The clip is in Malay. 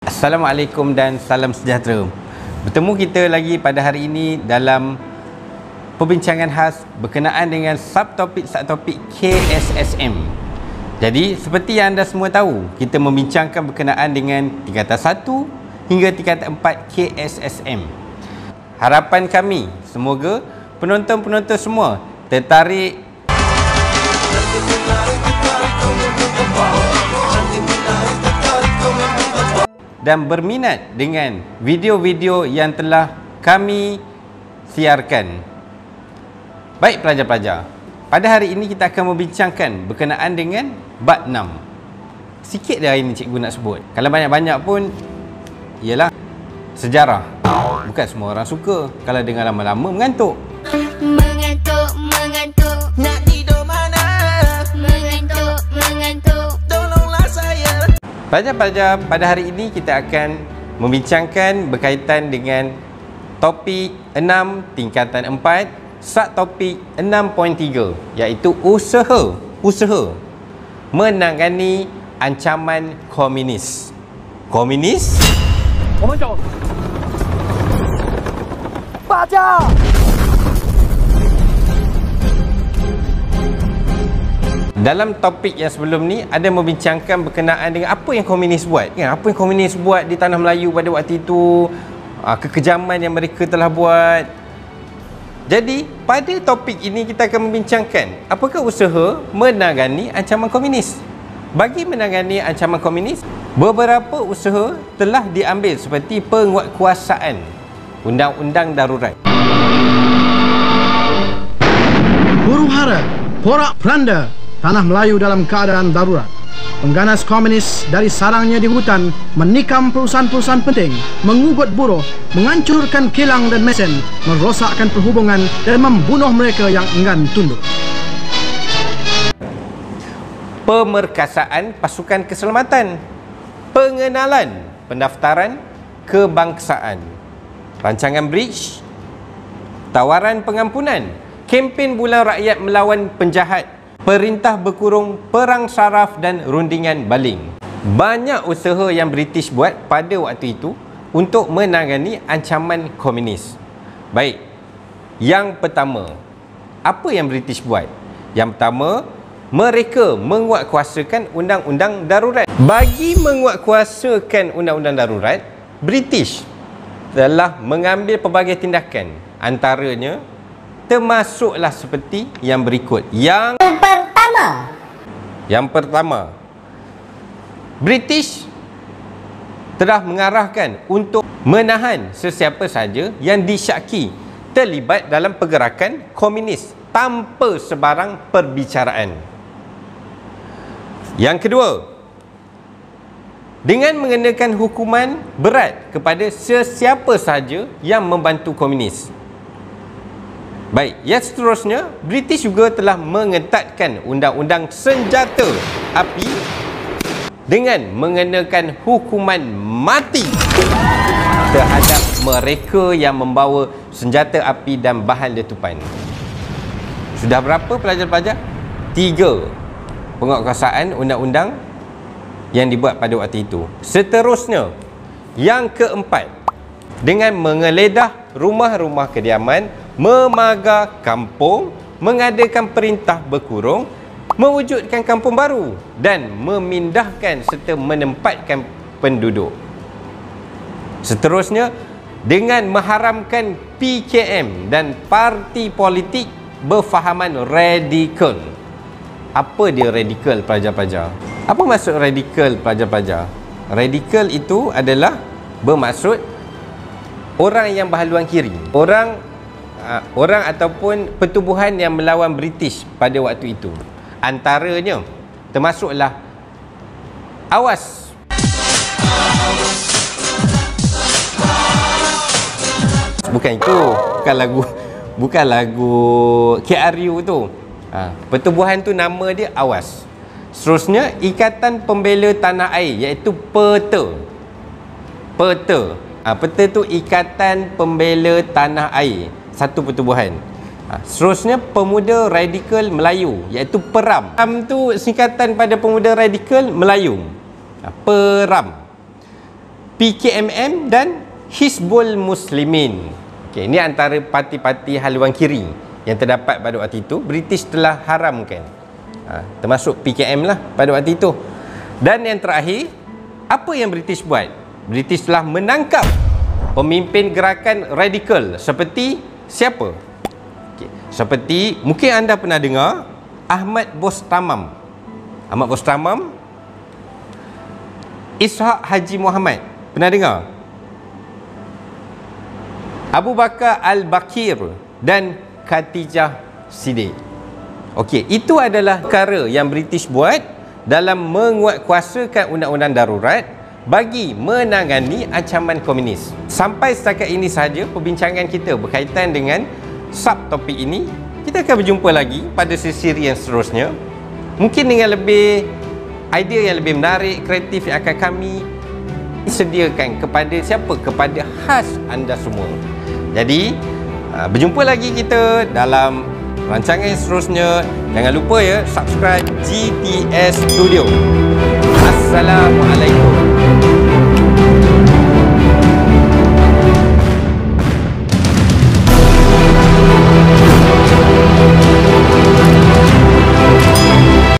Assalamualaikum dan salam sejahtera. Bertemu kita lagi pada hari ini dalam perbincangan khas berkenaan dengan subtopik KSSM. Jadi seperti yang anda semua tahu, kita membincangkan berkenaan dengan tingkatan 1 hingga tingkatan 4 KSSM. Harapan kami semoga penonton-penonton semua tertarik dan berminat dengan video-video yang telah kami siarkan. Baik pelajar-pelajar, pada hari ini kita akan membincangkan berkenaan dengan bab 6. Sikit dah hari ini cikgu nak sebut. Kalau banyak-banyak pun ialah sejarah. Bukan semua orang suka. Kalau dengar lama-lama mengantuk. Mengantuk. Nak tidur mana? Mengantuk. Tolonglah saya. Pelajar-pelajar, pada hari ini kita akan membincangkan berkaitan dengan topik 6 tingkatan 4, subtopik 6.3, iaitu usaha menangani ancaman komunis. Komunis? 我们走。大家。 Dalam topik yang sebelum ni ada membincangkan berkenaan dengan apa yang komunis buat. Ya, apa yang komunis buat di tanah Melayu pada waktu itu, kekejaman yang mereka telah buat. Jadi, pada topik ini kita akan membincangkan apakah usaha menangani ancaman komunis. Bagi menangani ancaman komunis, beberapa usaha telah diambil seperti penguatkuasaan undang-undang darurat. Huru hara, porak-poranda, tanah Melayu dalam keadaan darurat. Pengganas komunis dari sarangnya di hutan menikam perusahaan-perusahaan penting, mengugut buruh, menghancurkan kilang dan mesin, merosakkan perhubungan dan membunuh mereka yang enggan tunduk. Pemerkasaan pasukan keselamatan, pengenalan pendaftaran kebangsaan, rancangan bridge, tawaran pengampunan, kempen bulan rakyat melawan penjahat, perintah berkurung, perang saraf dan rundingan baling. Banyak usaha yang British buat pada waktu itu untuk menangani ancaman komunis. Baik, yang pertama, apa yang British buat? Yang pertama, mereka menguatkuasakan undang-undang darurat. Bagi menguatkuasakan undang-undang darurat, British telah mengambil pelbagai tindakan. Antaranya termasuklah seperti yang berikut. Yang pertama, British telah mengarahkan untuk menahan sesiapa saja yang disyaki terlibat dalam pergerakan komunis tanpa sebarang perbicaraan. Yang kedua, dengan mengenakan hukuman berat kepada sesiapa saja yang membantu komunis. Baik, yang seterusnya, British juga telah mengetatkan undang-undang senjata api dengan mengenakan hukuman mati terhadap mereka yang membawa senjata api dan bahan letupan. Sudah berapa pelajar-pelajar? 3 penguatkuasaan undang-undang yang dibuat pada waktu itu. Seterusnya, yang keempat, dengan menggeledah rumah-rumah kediaman, memagar kampung, mengadakan perintah berkurung, mewujudkan kampung baru dan memindahkan serta menempatkan penduduk. Seterusnya, dengan mengharamkan PKM dan parti politik berfahaman radikal. Apa dia radikal, pelajar-pelajar? Apa maksud radikal, pelajar-pelajar? Radikal itu adalah bermaksud orang yang berhaluan kiri. Orang ataupun pertubuhan yang melawan British pada waktu itu. Antaranya termasuklah Awas. Bukan itu, bukan lagu KRU tu. Pertubuhan tu nama dia Awas. Seterusnya, Ikatan Pembela Tanah Air, iaitu PETA. PETA tu Ikatan Pembela Tanah Air, satu pertubuhan. Seterusnya, Pemuda Radikal Melayu, iaitu PERAM. PERAM tu singkatan pada Pemuda Radikal Melayu. PERAM. PKMM dan Hizbul Muslimin. Okey, ini antara parti-parti haluan kiri yang terdapat pada waktu itu. British telah haramkan, termasuk PKM lah pada waktu itu. Dan yang terakhir, apa yang British buat? British telah menangkap pemimpin gerakan radikal seperti siapa? Okay. Seperti mungkin anda pernah dengar Ahmad Bostamam. Ahmad Bostamam, Ishaq Haji Muhammad. Pernah dengar? Abu Bakar Al-Bakir dan Khatijah Siddiq. Okey, itu adalah perkara yang British buat dalam menguatkuasakan undang-undang darurat bagi menangani ancaman komunis. Sampai setakat ini sahaja perbincangan kita berkaitan dengan subtopik ini. Kita akan berjumpa lagi pada siri yang seterusnya. Mungkin dengan lebih idea yang lebih menarik, kreatif yang akan kami sediakan kepada siapa? Kepada khas anda semua. Jadi, berjumpa lagi kita dalam rancangan yang seterusnya. Jangan lupa ya, subscribe GTS Studio. Assalamualaikum.